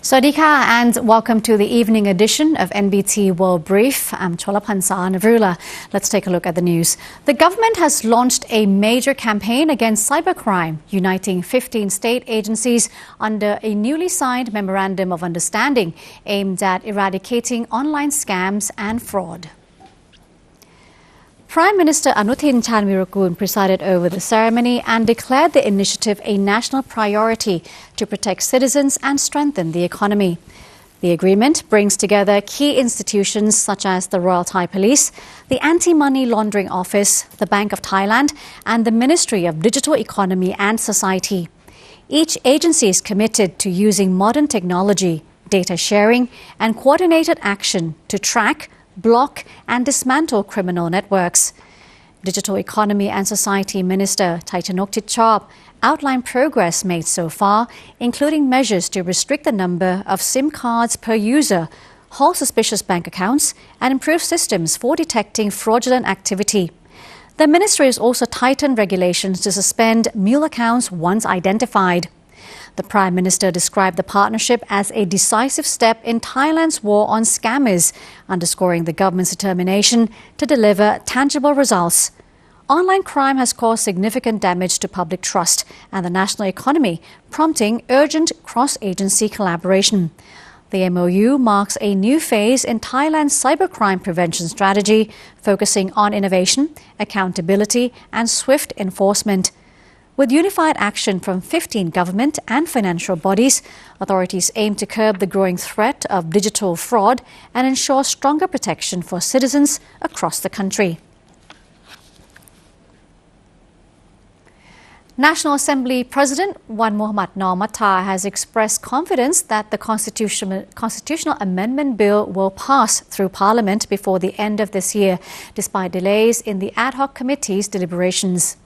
Swadika and welcome to the evening edition of NBT World Brief. I'm Cholapansa Navrula. Let's take a look at the news. The government has launched a major campaign against cybercrime, uniting 15 state agencies under a newly signed Memorandum of Understanding aimed at eradicating online scams and fraud. Prime Minister Anuthin Chanvirakul presided over the ceremony and declared the initiative a national priority to protect citizens and strengthen the economy. The agreement brings together key institutions such as the Royal Thai Police, the Anti-Money Laundering Office, the Bank of Thailand, and the Ministry of Digital Economy and Society. Each agency is committed to using modern technology, data sharing, and coordinated action to track, block and dismantle criminal networks. Digital Economy and Society Minister Thaitanok Chitchop outlined progress made so far, including measures to restrict the number of SIM cards per user, halt suspicious bank accounts, and improve systems for detecting fraudulent activity. The ministry has also tightened regulations to suspend mule accounts once identified. The Prime Minister described the partnership as a decisive step in Thailand's war on scammers, underscoring the government's determination to deliver tangible results. Online crime has caused significant damage to public trust and the national economy, prompting urgent cross-agency collaboration. The MOU marks a new phase in Thailand's cybercrime prevention strategy, focusing on innovation, accountability and swift enforcement. With unified action from 15 government and financial bodies, authorities aim to curb the growing threat of digital fraud and ensure stronger protection for citizens across the country. National Assembly President Wan Muhammad Noor Matha has expressed confidence that the Constitutional Amendment Bill will pass through Parliament before the end of this year, despite delays in the ad hoc committee's deliberations.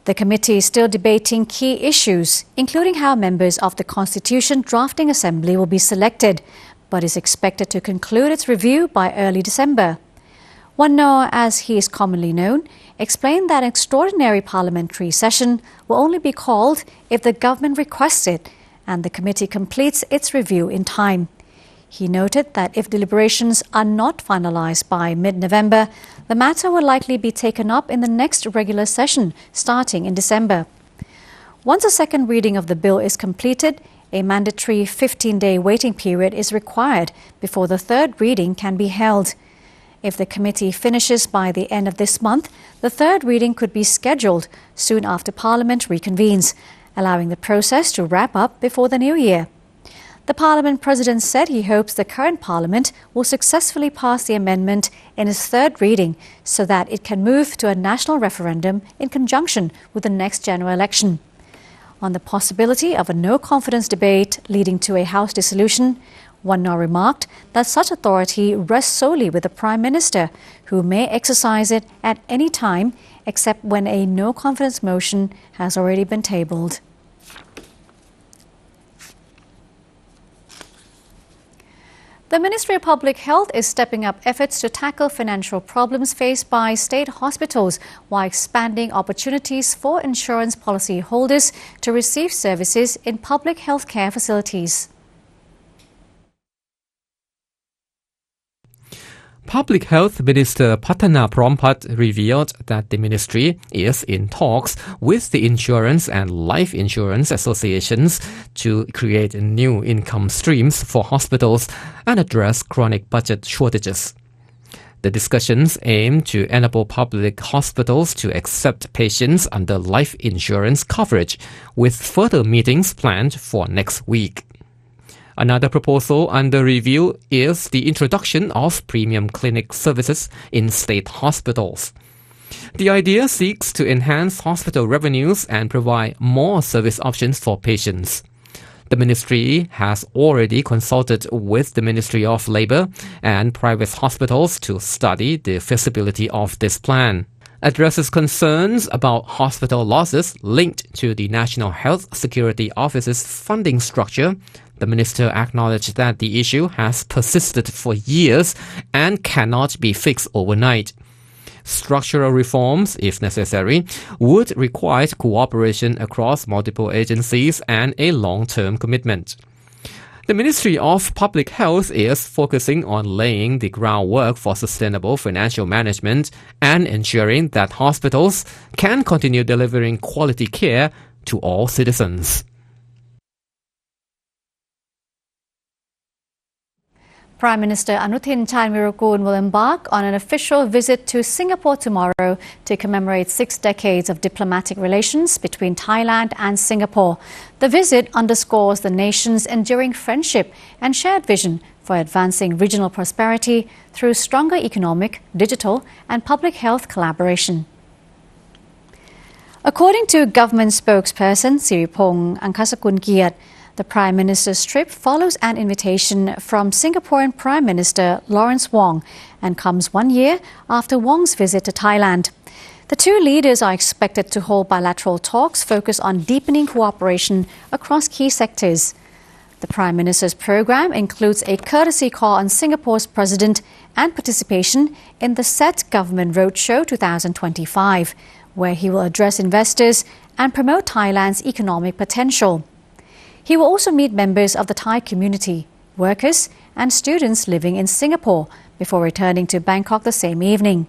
The committee is still debating key issues, including how members of the Constitution Drafting Assembly will be selected, but is expected to conclude its review by early December. Wan Noor, as he is commonly known, explained that an extraordinary parliamentary session will only be called if the government requests it and the committee completes its review in time. He noted that if deliberations are not finalized by mid-November, the matter will likely be taken up in the next regular session starting in December. Once a second reading of the bill is completed, a mandatory 15-day waiting period is required before the third reading can be held. If the committee finishes by the end of this month, the third reading could be scheduled soon after Parliament reconvenes, allowing the process to wrap up before the new year. The Parliament President said he hopes the current Parliament will successfully pass the amendment in its third reading so that it can move to a national referendum in conjunction with the next general election. On the possibility of a no-confidence debate leading to a House dissolution, Wan Noor remarked that such authority rests solely with the Prime Minister, who may exercise it at any time except when a no-confidence motion has already been tabled. The Ministry of Public Health is stepping up efforts to tackle financial problems faced by state hospitals while expanding opportunities for insurance policy holders to receive services in public healthcare facilities. Public Health Minister Pattana Prompat revealed that the ministry is in talks with the insurance and life insurance associations to create new income streams for hospitals and address chronic budget shortages. The discussions aim to enable public hospitals to accept patients under life insurance coverage, with further meetings planned for next week. Another proposal under review is the introduction of premium clinic services in state hospitals. The idea seeks to enhance hospital revenues and provide more service options for patients. The ministry has already consulted with the Ministry of Labour and private hospitals to study the feasibility of this plan. Addresses concerns about hospital losses linked to the National Health Security Office's funding structure. The minister acknowledged that the issue has persisted for years and cannot be fixed overnight. Structural reforms, if necessary, would require cooperation across multiple agencies and a long-term commitment. The Ministry of Public Health is focusing on laying the groundwork for sustainable financial management and ensuring that hospitals can continue delivering quality care to all citizens. Prime Minister Anuthin Chanvirakul will embark on an official visit to Singapore tomorrow to commemorate 6 decades of diplomatic relations between Thailand and Singapore. The visit underscores the nation's enduring friendship and shared vision for advancing regional prosperity through stronger economic, digital and public health collaboration. According to government spokesperson Siripong Angkasakul-Kiat, the Prime Minister's trip follows an invitation from Singaporean Prime Minister Lawrence Wong and comes 1 year after Wong's visit to Thailand. The two leaders are expected to hold bilateral talks focused on deepening cooperation across key sectors. The Prime Minister's program includes a courtesy call on Singapore's President and participation in the SET Government Roadshow 2025, where he will address investors and promote Thailand's economic potential. He will also meet members of the Thai community, workers and students living in Singapore before returning to Bangkok the same evening.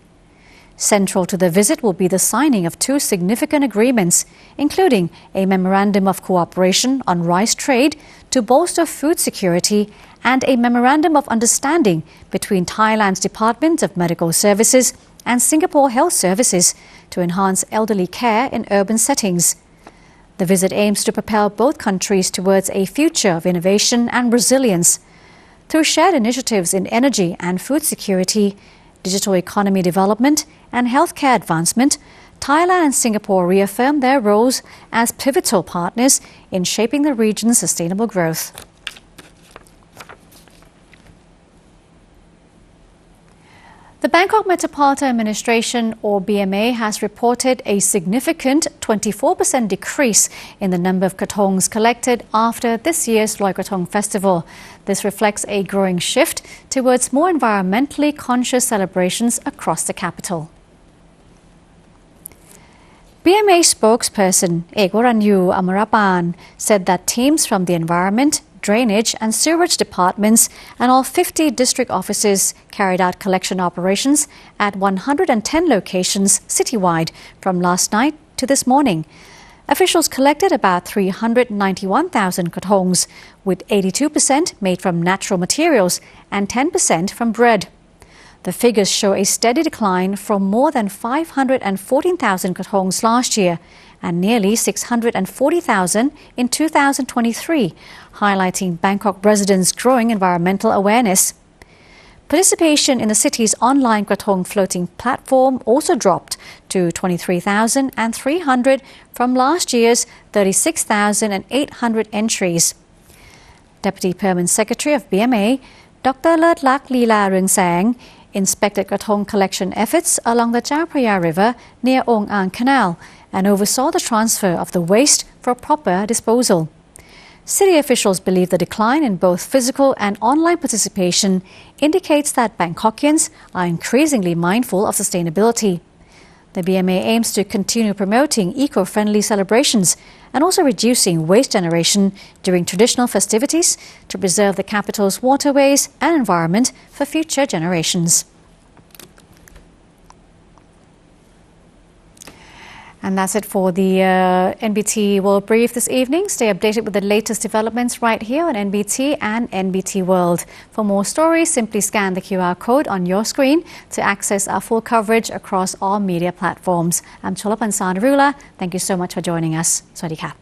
Central to the visit will be the signing of 2 significant agreements, including a memorandum of cooperation on rice trade to bolster food security and a memorandum of understanding between Thailand's Department of Medical Services and Singapore Health Services to enhance elderly care in urban settings. The visit aims to propel both countries towards a future of innovation and resilience. Through shared initiatives in energy and food security, digital economy development and healthcare advancement, Thailand and Singapore reaffirmed their roles as pivotal partners in shaping the region's sustainable growth. The Bangkok Metropolitan Administration, or BMA, has reported a significant 24% decrease in the number of krathongs collected after this year's Loi Krathong Festival. This reflects a growing shift towards more environmentally conscious celebrations across the capital. BMA spokesperson Ekwaranyu Amarapan said that teams from the Environment, Drainage and Sewerage departments and all 50 district offices carried out collection operations at 110 locations citywide from last night to this morning. Officials collected about 391,000 krathongs, with 82% made from natural materials and 10% from bread. The figures show a steady decline from more than 514,000 krathongs last year and nearly 640,000 in 2023, highlighting Bangkok residents' growing environmental awareness. Participation in the city's online krathong floating platform also dropped to 23,300 from last year's 36,800 entries. Deputy Permanent Secretary of BMA, Dr. Lertlak Leela Rungsang, inspected krathong collection efforts along the Chao Phraya River near Ong Ang Canal and oversaw the transfer of the waste for proper disposal. City officials believe the decline in both physical and online participation indicates that Bangkokians are increasingly mindful of sustainability. The BMA aims to continue promoting eco-friendly celebrations and also reducing waste generation during traditional festivities to preserve the capital's waterways and environment for future generations. And that's it for the NBT World Brief this evening. Stay updated with the latest developments right here on NBT and NBT World. For more stories, simply scan the QR code on your screen to access our full coverage across all media platforms. I'm Cholapan Sanarula. Thank you so much for joining us. Sawasdee ka.